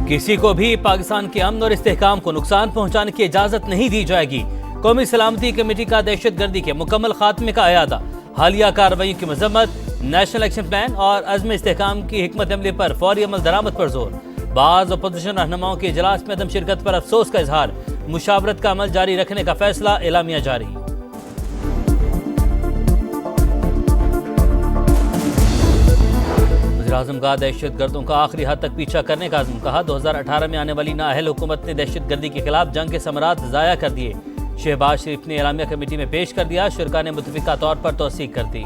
किसी को भी पाकिस्तान के अमन और इस्तेहकाम को नुकसान पहुंचाने की इजाजत नहीं दी जाएगी। कौमी सलामती कमेटी का दहशतगर्दी के मुकम्मल खात्मे का अयादा, हालिया कार्रवाइयों की मजम्मत, नेशनल एक्शन प्लान और अज़्म इस्तेहकाम की हिकमत अमली पर फौरी अमल दरामद पर जोर। बाज़ अपोजिशन रहनुमाओं के इजलास में अदम शिरकत पर अफसोस का इजहार, मुशावरत का अमल जारी रखने का फैसला, एलामिया जारी। वज़ीर-ए-आज़म का दहशतगर्दों का आखिरी हद तक पीछा करने का अज़्म, कहा 2018 में आने वाली नाअहल हुकूमत ने दहशतगर्दी के खिलाफ जंग के समरात ज़ाया कर दिए। शहबाज शरीफ ने एलामिया कमेटी में पेश कर दिया, शुरा ने मुतफ़िका तौर पर तौसीक कर दी।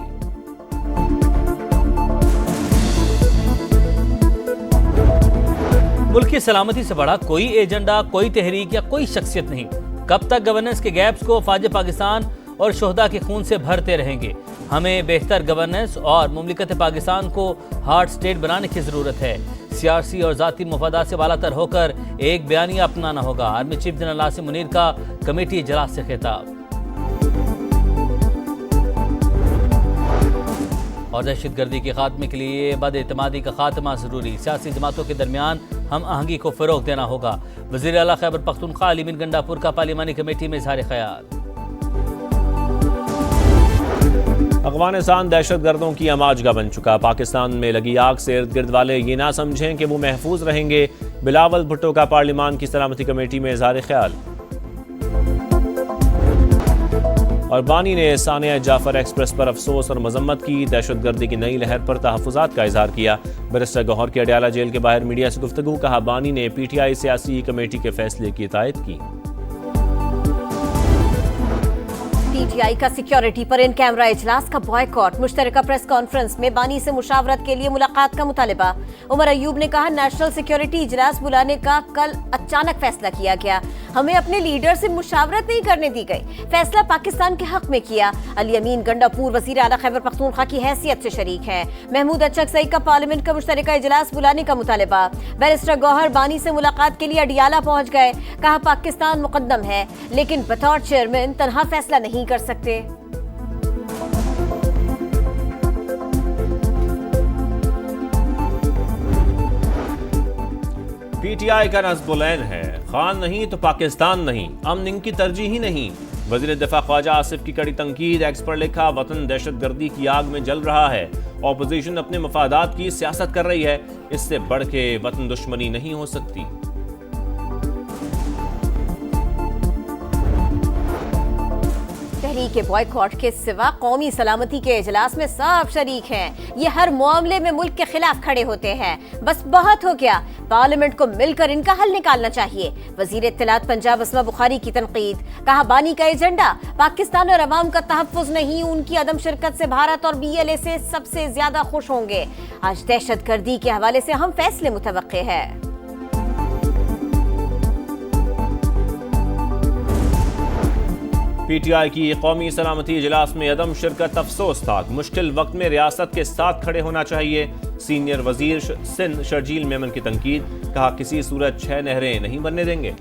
मुल्क की सलामती से बड़ा कोई एजेंडा, कोई तहरीक या कोई शख्सियत नहीं। कब तक गवर्नेंस के गैप्स को फाज पाकिस्तान और शोहदा के खून से भरते रहेंगे? हमें बेहतर गवर्नेंस और मुमलिकत पाकिस्तान को हार्ड स्टेट बनाने की ज़रूरत है। सियासी और ज़ाती मफादात से बालातर होकर एक बयानिया अपनाना होगा। आर्मी चीफ जनरल नासिम मुनीर का कमेटी इजलास से खिताब। और दहशतगर्दी के खात्मे के लिए बदएतमादी का खात्मा ज़रूरी, सियासी जमातों के दरमियान हम आहंगी को फ़रोग़ देना होगा। वज़ीर आला खैबर पख्तूनख्वा अली बिन गंडापुर का पार्लिमानी कमेटी में इज़हार ख्याल। अफगानिस्तान दहशतगर्दों की अमाजगा बन चुका। पाकिस्तान में लगी आग से इर्द गिर्द वाले ये ना समझें कि वो महफूज रहेंगे। बिलावल भुट्टो का पार्लिमान की सलामती कमेटी में इज़हार ख्याल। और बानी ने सानिया जाफर एक्सप्रेस पर अफसोस और मजम्मत की। दहशतगर्दी की नई लहर पर तहफ़्फ़ुज़ात का इजहार किया। बैरिस्टर गौहर की अडयाला जेल के बाहर मीडिया से गुफ्तगू, कहा बानी ने PTI सियासी कमेटी के फैसले की तायद की। PTI का सिक्योरिटी पर इन कैमरा इजलास का बॉयकॉट, मुश्तरका प्रेस कॉन्फ्रेंस में बानी से मुशावरत के लिए मुलाकात का मुतालिबा। उमर अयूब ने कहा नेशनल सिक्योरिटी इजलास बुलाने का कल अचानक फैसला किया गया, हमें अपने लीडर से मुशावरत नहीं करने दी गई, फैसला पाकिस्तान के हक में किया। अली अमीन गंडापुर वज़ीर आला खैबर पख्तूनख्वा की हैसियत से शरीक हैं। महमूद अचकज़ई का पार्लियामेंट का मुश्तरका इजलास बुलाने का मुतालिबा। बैरिस्टर गौहर बानी से मुलाकात के लिए अडियाला पहुंच गए, कहा पाकिस्तान मुकद्दम है लेकिन बतौर चेयरमैन तनहा फैसला नहीं कर सकते। PTI का नज़्बुलैन है, खान नहीं तो पाकिस्तान नहीं, अमन इनकी तरजीह ही नहीं। वज़ीर दिफा ख्वाजा आसिफ की कड़ी तंकीद, एक्स पर लिखा वतन दहशतगर्दी की आग में जल रहा है, ऑपोजिशन अपने मफादात की सियासत कर रही है, इससे बढ़ के वतन दुश्मनी नहीं हो सकती। तहरीक बॉयकॉट के सिवा कौमी सलामती के इजलास में सब शरीक हैं। ये हर मामले में मुल्क के खिलाफ खड़े होते हैं। बस बहुत हो गया, पार्लियामेंट को मिलकर इनका हल निकालना चाहिए। वजीर इत्तलात पंजाब अस्मा बुखारी की तनकीद, कहा बानी का एजेंडा पाकिस्तान और अवाम का तहफ़्फ़ुज़ नहीं, उनकी अदम शिरकत से भारत और BLA से सबसे ज्यादा खुश होंगे। आज दहशतगर्दी के हवाले से हम फैसले मुतवक्के है। PTI की कौमी सलामती इजलास में अदम शिरकत अफसोसनाक, मुश्किल वक्त में रियासत के साथ खड़े होना चाहिए। सीनियर वजीर सिंध शर्जील मेमन की तनकीद, कहा किसी सूरत 6 नहरें नहीं बनने देंगे।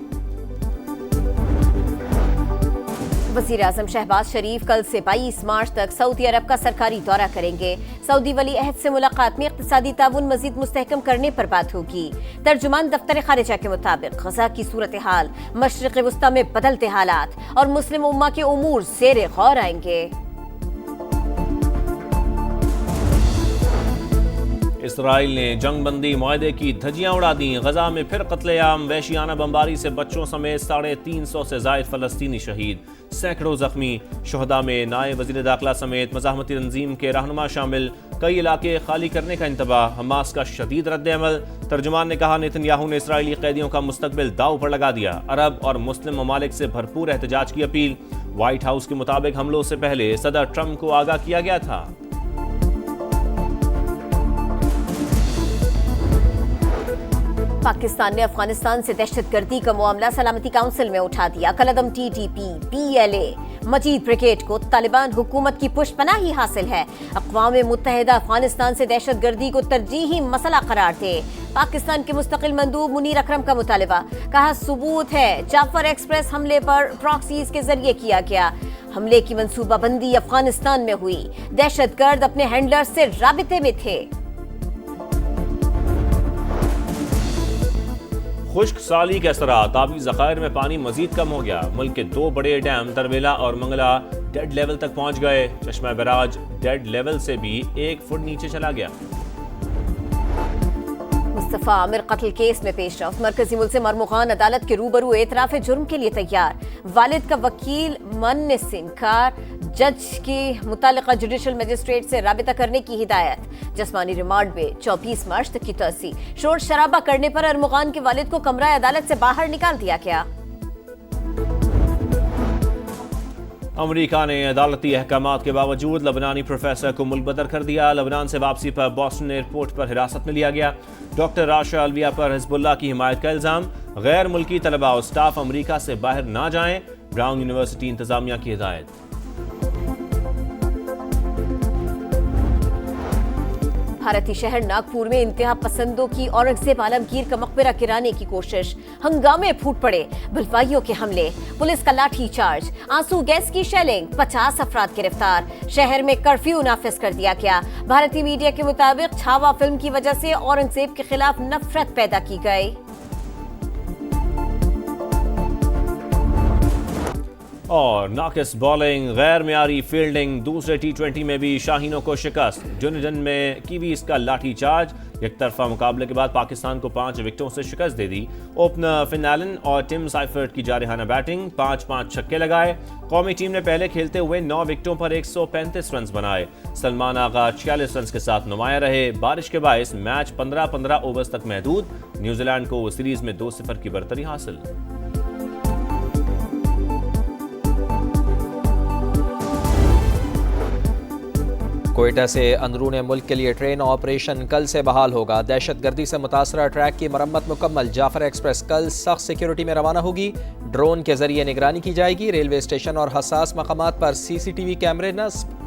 वज़ीर आज़म शहबाज शरीफ कल से 22 मार्च तक सऊदी अरब का सरकारी दौरा करेंगे। सऊदी वली अहद से मुलाकात में इक़्तिसादी ताउन मज़ीद मुस्तहकम करने पर बात होगी। तर्जुमान दफ्तर खारिजा के मुताबिक गज़ा की सूरत हाल, मशरिक़ वुस्ता में बदलते हालात और मुस्लिम उम्मा के उमूर ज़ेरे गौर आएंगे। इसराइल ने जंग बंदी मुआहदे की धज्जियां उड़ा दी। गजा में फिर कत्लेआम, वहशियाना बमबारी से बच्चों समेत 350 से ज़ायद फ़लस्तीनी शहीद, सैकड़ों जख्मी। शोहदा में नायब वज़ीर दाखिला समेत मज़ाहमती तंजीम के रहनुमा शामिल। कई इलाके खाली करने का इंतबाह, हमास का शदीद रद्द-ए-अमल। तर्जुमान ने कहा नेतन्याहू ने इसराइली कैदियों का मुस्तकबिल दाव पर लगा दिया। अरब और मुस्लिम ममालिक से भरपूर एहतजाज की अपील। व्हाइट हाउस के मुताबिक हमलों से पहले सदर ट्रंप को आगाह किया गया था। पाकिस्तान ने अफगानिस्तान से दहशतगर्दी का मामला सलामती काउंसिल में उठा दिया। कलअदम TTP, PLA, मजीद ब्रिगेड को तालिबान हुकूमत की पुष्पनाही हासिल है। अक़वाम मुत्तहिदा अफगानिस्तान से दहशतगर्दी को तरजीही मसला करार दे। पाकिस्तान के मुस्तकिल मंदूब मुनीर अकरम का मुतालिबा, कहा सबूत है जाफर एक्सप्रेस हमले पर प्रॉक्सीज के जरिए किया गया। हमले की मंसूबाबंदी अफगानिस्तान में हुई, दहशतगर्द अपने हैंडलर से राबिते में थे। खुश्क साली के असरा ताबी ज़खायर में पानी मजीद कम हो गया। मुल्क के 2 बड़े डैम तरबेला और मंगला डेड लेवल तक पहुंच गए। चश्मा बराज डेड लेवल से भी 1 फुट नीचे चला गया। मुस्तफा आमिर कत्ल केस में पेशरफ। मरकजी मुल्ज़िम मरमुगान अदालत के रूबरू एतराफ़ जुर्म के लिए तैयार। वालिद का वकील मन से इनकार। जज की मुतालिका जुडिशल मजिस्ट्रेट से राबिता करने की हिदायत। जिस्मानी रिमांड में 24 मार्च तक की तोसी। शोर शराबा करने पर अरमुगान के वालिद को कमरा अदालत से बाहर निकाल दिया गया। अमरीका ने अदालती अहकामात के बावजूद लबनानी प्रोफेसर को मुल्क बदर कर दिया। लबनान से वापसी पर बॉस्टन एयरपोर्ट पर हिरासत में लिया गया। डॉक्टर राशा अलविया पर हिजबुल्लाह की हिमायत का इल्जाम। गैर मुल्की तलबा और स्टाफ अमरीका से बाहर ना जाएं। ब्राउन यूनिवर्सिटी इंतजामिया की हिदायत। भारतीय शहर नागपुर में इंतहा पसंदों की औरंगजेब आलमगीर का मकबरा गिराने की कोशिश। हंगामे फूट पड़े। बलवाइयों के हमले। पुलिस का लाठी चार्ज। आंसू गैस की शेलिंग। 50 अफराद गिरफ्तार। शहर में कर्फ्यू नाफिज कर दिया गया। भारतीय मीडिया के मुताबिक छावा फिल्म की वजह से औरंगजेब के खिलाफ नफरत पैदा की गई। और नाकिस बॉलिंग, गैर मियारी फील्डिंग। दूसरे T20 में भी शाहीनों को शिकस्त। डुनेडन में कीवीज का लाठी चार्ज। एक तरफा मुकाबले के बाद पाकिस्तान को 5 विकेटों से शिकस्त दे दी। ओपनर फिन एलन और टिम साइफर्ट की जारहाना बैटिंग। 5-5 छक्के लगाए। कौमी टीम ने पहले खेलते हुए 9 विकेटों पर 135 रन बनाए। सलमान आगा 46 रन के साथ नुमाया रहे। बारिश के बायस मैच 15-15 ओवर्स तक महदूद। न्यूजीलैंड को सीरीज में 2-0 की बरतरी हासिल। कोयटा से अंदरून मुल्क के लिए ट्रेन ऑपरेशन कल से बहाल होगा। दहशतगर्दी से मुतासरा ट्रैक की मरम्मत मुकम्मल। जाफर एक्सप्रेस कल सख्त सिक्योरिटी में रवाना होगी। ड्रोन के जरिए निगरानी की जाएगी। रेलवे स्टेशन और हसास मकामात पर CCTV कैमरे नस्ब।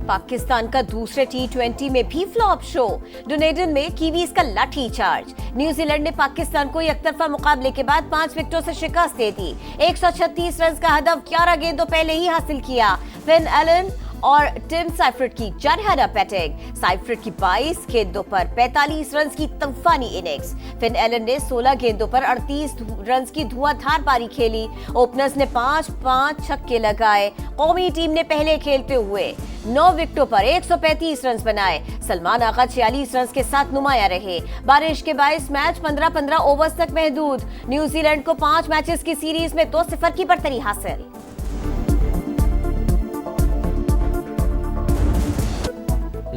पाकिस्तान का दूसरे T20 में भी फ्लॉप शो। डुनेडन में कीवीज का लाठी चार्ज। न्यूजीलैंड ने पाकिस्तान को एकतरफा मुकाबले के बाद 5 विकेटों से शिकस्त दे दी। 136 रन का हदफ 11 गेंदों पहले ही हासिल किया। फिन एलन और टिम साइफर्ट की जारहाना बैटिंग। साइफर्ट की 22 गेंदों पर 45 रन की तूफानी इनिंग्स। फिन एलन ने 16 गेंदों पर 38 रन की धुआंधार पारी खेली। ओपनर्स ने 5-5 छक्के लगाए। कौमी टीम ने पहले खेलते हुए 9 विकेटों पर 135 रन बनाए। सलमान आगा 46 रन के साथ नुमाया रहे। बारिश के बायस मैच 15-15 ओवर्स तक महदूद। न्यूजीलैंड को 5 मैचेस की सीरीज में 2-0 की बरतरी हासिल।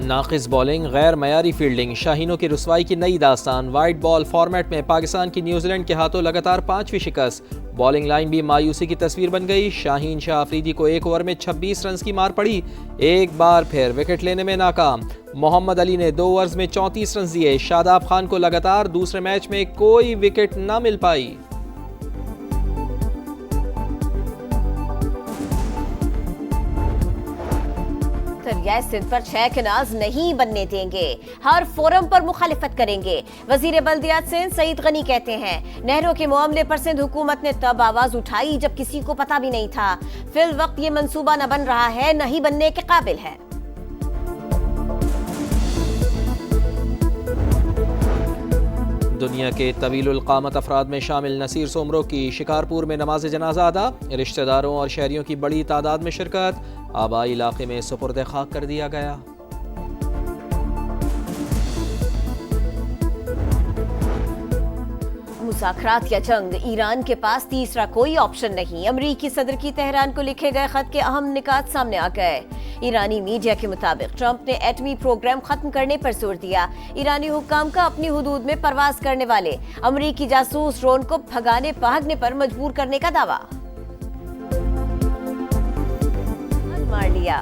नाकिस बॉलिंग, गैर मयारी फील्डिंग, शाहीनों की रुसवाई की नई दास्तान। वाइट बॉल फॉर्मेट में पाकिस्तान की न्यूजीलैंड के हाथों लगातार 5वीं शिकस्त। बॉलिंग लाइन भी मायूसी की तस्वीर बन गई। शाहीन शाह अफरीदी को 1 ओवर में 26 रन की मार पड़ी। एक बार फिर विकेट लेने में नाकाम। मोहम्मद अली ने 2 ओवर्स में 34 रन दिए। शादाब खान को लगातार दूसरे मैच में कोई विकेट न मिल पाई। दरियाए सिंध पर 6 कनाज नहीं बनने देंगे। हर फोरम पर मुखालिफत करेंगे। वजीर बल्दियात सिंध सईद गनी कहते हैं नहरों के मामले पर सिंध हुकूमत ने तब आवाज उठाई जब किसी को पता भी नहीं था। फिल वक्त ये मंसूबा न बन रहा है, न ही बनने के काबिल है। दुनिया के तवीलुल क़ामत अफराद में शामिल नसीर सोमरो की शिकारपुर में नमाज जनाजा अदा। रिश्तेदारों और शहरियों की बड़ी तादाद में शिरकत। आबाई इलाके में सुपुर्द खाक कर दिया गया। मुज़ाकरात या जंग, ईरान के पास तीसरा कोई ऑप्शन नहीं। अमरीकी सदर की तेहरान को लिखे गए खत के अहम निकात सामने आ गए। ईरानी मीडिया के मुताबिक ट्रंप ने एटमी प्रोग्राम खत्म करने पर जोर दिया। ईरानी हुक्काम का अपनी हुदूद में परवाज करने वाले अमरीकी जासूस ड्रोन को भगाने भागने पर मजबूर करने का दावा। मार लिया।